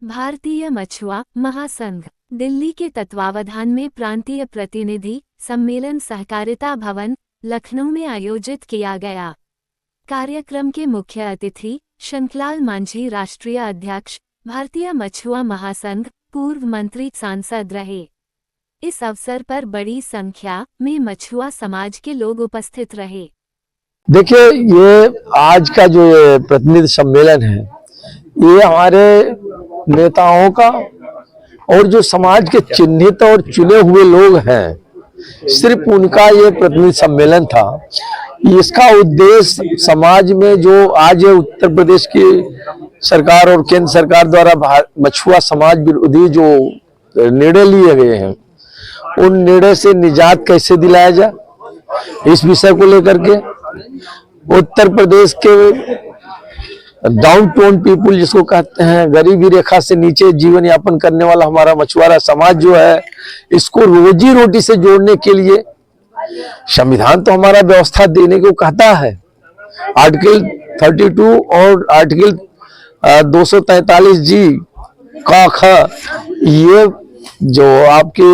भारतीय मछुआ महासंघ दिल्ली के तत्वावधान में प्रांतीय प्रतिनिधि सम्मेलन सहकारिता भवन लखनऊ में आयोजित किया गया। कार्यक्रम के मुख्य अतिथि शंखलाल मांझी राष्ट्रीय अध्यक्ष भारतीय मछुआ महासंघ पूर्व मंत्री सांसद रहे। इस अवसर पर बड़ी संख्या में मछुआ समाज के लोग उपस्थित रहे। देखिए, ये आज का जो ये प्रतिनिधि सम्मेलन है, ये हमारे नेताओं का और जो समाज के चिन्हित और चुने हुए लोग हैं, सिर्फ उनका ये प्रतिनिधि सम्मेलन था। इसका उद्देश्य समाज में जो आज उत्तर प्रदेश की सरकार और केंद्र सरकार द्वारा मछुआ समाज विरोधी जो निर्णय लिए गए हैं, उन निर्णय से निजात कैसे दिलाया जाए, इस विषय को लेकर के उत्तर प्रदेश के डाउन टाउन पीपुल जिसको कहते हैं, गरीबी रेखा से नीचे जीवन यापन करने वाला हमारा मछुआरा समाज जो है, इसको रोजी रोटी से जोड़ने के लिए संविधान तो हमारा व्यवस्था देने को कहता है। आर्टिकल 32 और आर्टिकल 243 जी का ख, ये जो आपके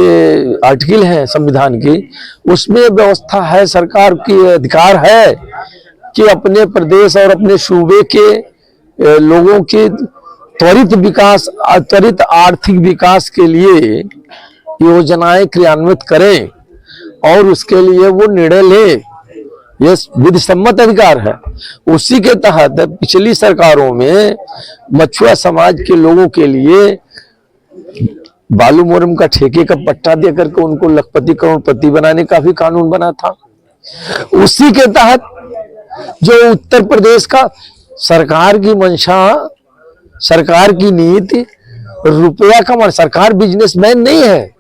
आर्टिकल हैं संविधान की, उसमें व्यवस्था है, सरकार की अधिकार है कि अपने प्रदेश और अपने सूबे के लोगों के त्वरित विकास, त्वरित आर्थिक विकास के लिए योजनाएं क्रियान्वित करें और उसके लिए वो निर्णय ले। ये विधि सम्मत अधिकार है। उसी के तहत पिछली सरकारों में मछुआ समाज के लोगों के लिए बालू मोरम का ठेके का पट्टा दे करके उनको लखपति करोड़पति बनाने का भी कानून बना था। उसी के तहत जो उत्तर प्रदेश का सरकार की मंशा, सरकार की नीति रुपया कमाना, सरकार बिजनेसमैन नहीं है,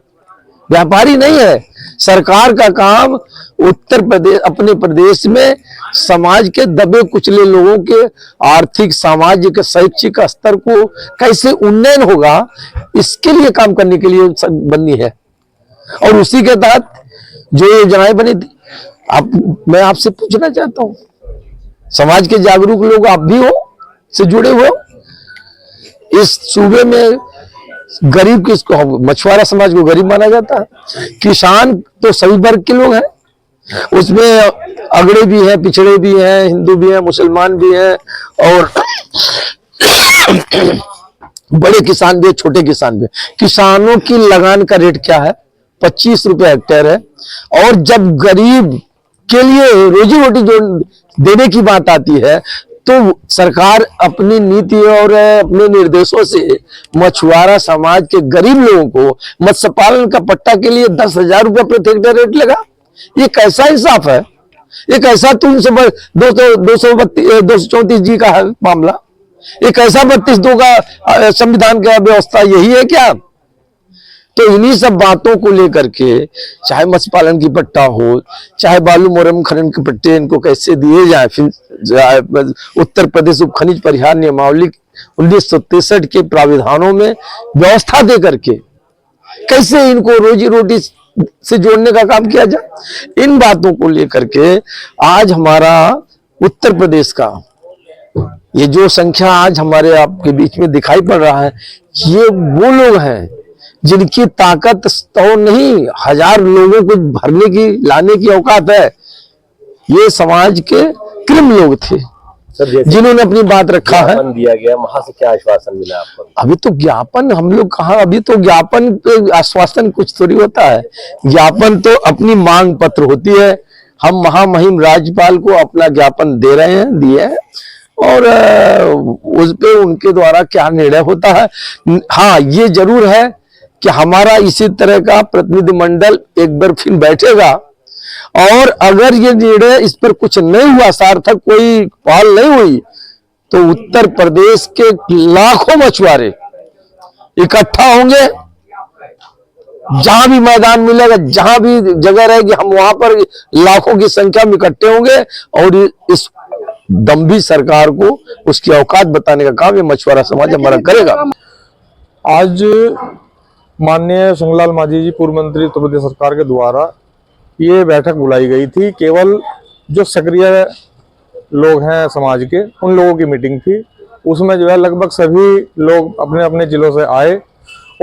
व्यापारी नहीं है। सरकार का काम उत्तर प्रदेश, अपने प्रदेश में समाज के दबे कुचले लोगों के आर्थिक, सामाजिक, शैक्षिक स्तर को कैसे उन्नयन होगा, इसके लिए काम करने के लिए बनी है। और उसी के तहत जो योजनाएं बनी थी, मैं आपसे पूछना चाहता हूं, समाज के जागरूक लोग आप भी हो, से जुड़े हुए हो। इस सूबे में गरीब किसको, मछुआरा समाज को गरीब माना जाता है। किसान तो सभी वर्ग के लोग हैं, उसमें अगड़े भी हैं, पिछड़े भी हैं, हिंदू भी हैं, मुसलमान भी हैं, और बड़े किसान भी, छोटे किसान भी। किसानों की लगान का रेट क्या है? 25 रुपए हेक्टेयर है। और जब गरीब के लिए रोजी रोटी जो देने की बात आती है, तो सरकार अपनी नीति और अपने निर्देशों से मछुआरा समाज के गरीब लोगों को मत्स्य पालन का पट्टा के लिए 10,000 रुपये प्रति हेक्टेयर रेट लगा। ये कैसा इंसाफ है? ये कैसा 234 जी का है मामला? ये कैसा 32(2) का संविधान का व्यवस्था यही है क्या? तो इन्हीं सब बातों को लेकर के, चाहे मत्स्य पालन की पट्टा हो, चाहे बालू मोरम खनन के पट्टे इनको कैसे दिए जाए, फिर उत्तर प्रदेश उप खनिज परिहार नियमावली 1963 के प्राविधानों में व्यवस्था दे करके कैसे इनको रोजी रोटी से जोड़ने का काम किया जाए। इन बातों को लेकर के आज हमारा उत्तर प्रदेश का ये जो संख्या आज हमारे आपके बीच में दिखाई पड़ रहा है, ये वो लोग हैं जिनकी ताकत तो नहीं, 1000 लोगों को भरने की, लाने की औकात है। ये समाज के कृम लोग थे जिन्होंने अपनी बात रखा है। दिया गया, वहां से क्या आश्वासन मिला आपको? अभी तो ज्ञापन हम लोग कहाँ, अभी तो ज्ञापन पे आश्वासन कुछ थोड़ी होता है। ज्ञापन तो अपनी मांग पत्र होती है। हम महामहिम राज्यपाल को अपना ज्ञापन दे रहे हैं, दिए हैं, और उस पे उनके द्वारा क्या निर्णय होता है। हाँ, ये जरूर है कि हमारा इसी तरह का प्रतिनिधि मंडल एक बार फिर बैठेगा, और अगर ये निर्णय इस पर कुछ नहीं हुआ, सार्थक कोई पहल नहीं हुई, तो उत्तर प्रदेश के लाखों मछुआरे इकट्ठा होंगे। जहां भी मैदान मिलेगा, जहां भी जगह रहेगी, हम वहां पर लाखों की संख्या में इकट्ठे होंगे और इस दम्भी सरकार को उसकी औकात बताने का काम ये मछुआरा समाज हमारा करेगा। आज माननीय शंखलाल मांझी जी पूर्व मंत्री उत्तर प्रदेश सरकार के द्वारा ये बैठक बुलाई गई थी। केवल जो सक्रिय लोग हैं समाज के, उन लोगों की मीटिंग थी। उसमें जो है लगभग सभी लोग अपने अपने जिलों से आए।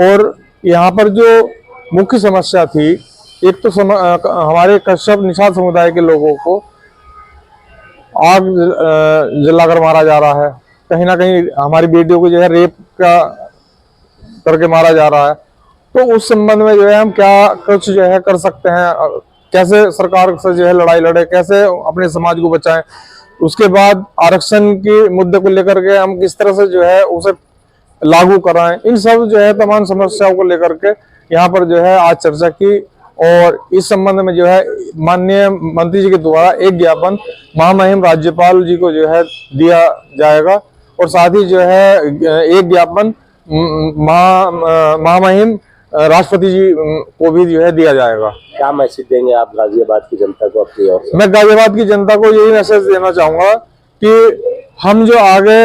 और यहाँ पर जो मुख्य समस्या थी, एक तो हमारे कश्यप निषाद समुदाय के लोगों को आग जलाकर मारा जा रहा है, कहीं ना कहीं हमारी बेटियों को जो है रेप का करके मारा जा रहा है। तो उस संबंध में जो है हम क्या कुछ जो है कर सकते हैं, कैसे सरकार से जो है लड़ाई लड़े, कैसे अपने समाज को बचाएं। उसके बाद आरक्षण के मुद्दे को लेकर के हम किस तरह से जो है उसे लागू कराएं, इन सब जो है तमाम समस्याओं को लेकर के यहाँ पर जो है आज चर्चा की। और इस संबंध में जो है माननीय मंत्री जी के द्वारा एक ज्ञापन महामहिम राज्यपाल जी को जो है दिया जाएगा, और साथ ही जो है एक ज्ञापन महामहिम राष्ट्रपति जी को भी जो है दिया जाएगा। क्या मैसेज देंगे आप गाजियाबाद की जनता को अपनी ओर से? मैं गाजियाबाद की जनता को यही मैसेज देना चाहूंगा कि हम जो आगे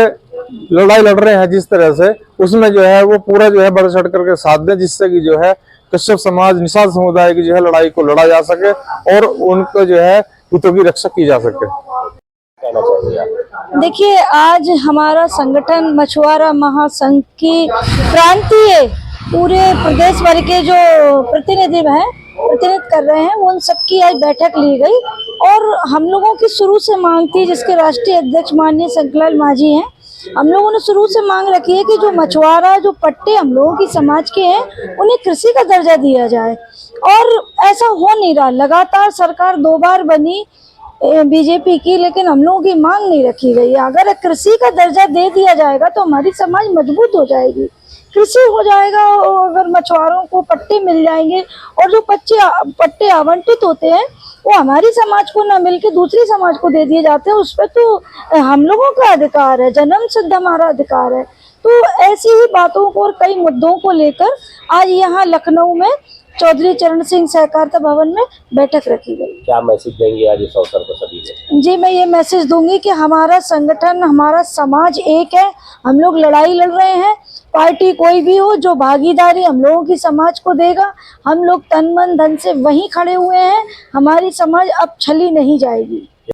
लड़ाई लड़ रहे हैं जिस तरह से, उसमें जो है वो पूरा जो है बढ़ चढ़ करके साथ दें, जिससे कि जो है कश्यप समाज निषाद समुदाय की जो है लड़ाई को लड़ा जा सके और उनको जो है हितों की रक्षा की जा सके। कहना चाहिए आप? देखिए, आज हमारा संगठन मछुआरा महासंघ की प्रांतीय पूरे प्रदेश भर के जो प्रतिनिधि कर रहे हैं, उन सबकी आज बैठक ली गई। और हम लोगों की शुरू से मांग थी, जिसके राष्ट्रीय अध्यक्ष माननीय शंकरलाल मांझी हैं, हम लोगों ने शुरू से मांग रखी है कि जो मछुआरा जो पट्टे हम लोगों की समाज के हैं, उन्हें कृषि का दर्जा दिया जाए। और ऐसा हो नहीं रहा। लगातार सरकार 2 बार बनी बीजेपी की, लेकिन हम लोगों की मांग नहीं रखी गई। अगर कृषि का दर्जा दे दिया जाएगा तो हमारी समाज मजबूत हो जाएगी, कृषि हो जाएगा। अगर मछुआरों को पट्टे मिल जाएंगे और जो पट्टे आवंटित होते हैं वो हमारी समाज को न मिलके दूसरी समाज को दे दिए जाते हैं, उस पर तो हम लोगों का अधिकार है, जन्म सिद्ध हमारा अधिकार है। तो ऐसी ही बातों को और कई मुद्दों को लेकर आज यहाँ लखनऊ में चौधरी चरण सिंह सहकारिता भवन में बैठक रखी गई। क्या मैसेज देंगे आज इस अवसर पर सभी को? जी, मैं ये मैसेज दूंगी कि हमारा संगठन, हमारा समाज एक है। हम लोग लड़ाई लड़ रहे हैं। पार्टी कोई भी हो, जो भागीदारी हम लोगों की समाज को देगा, हम लोग तन मन धन से वहीं खड़े हुए हैं। हमारी समाज अब छली नहीं जाएगी।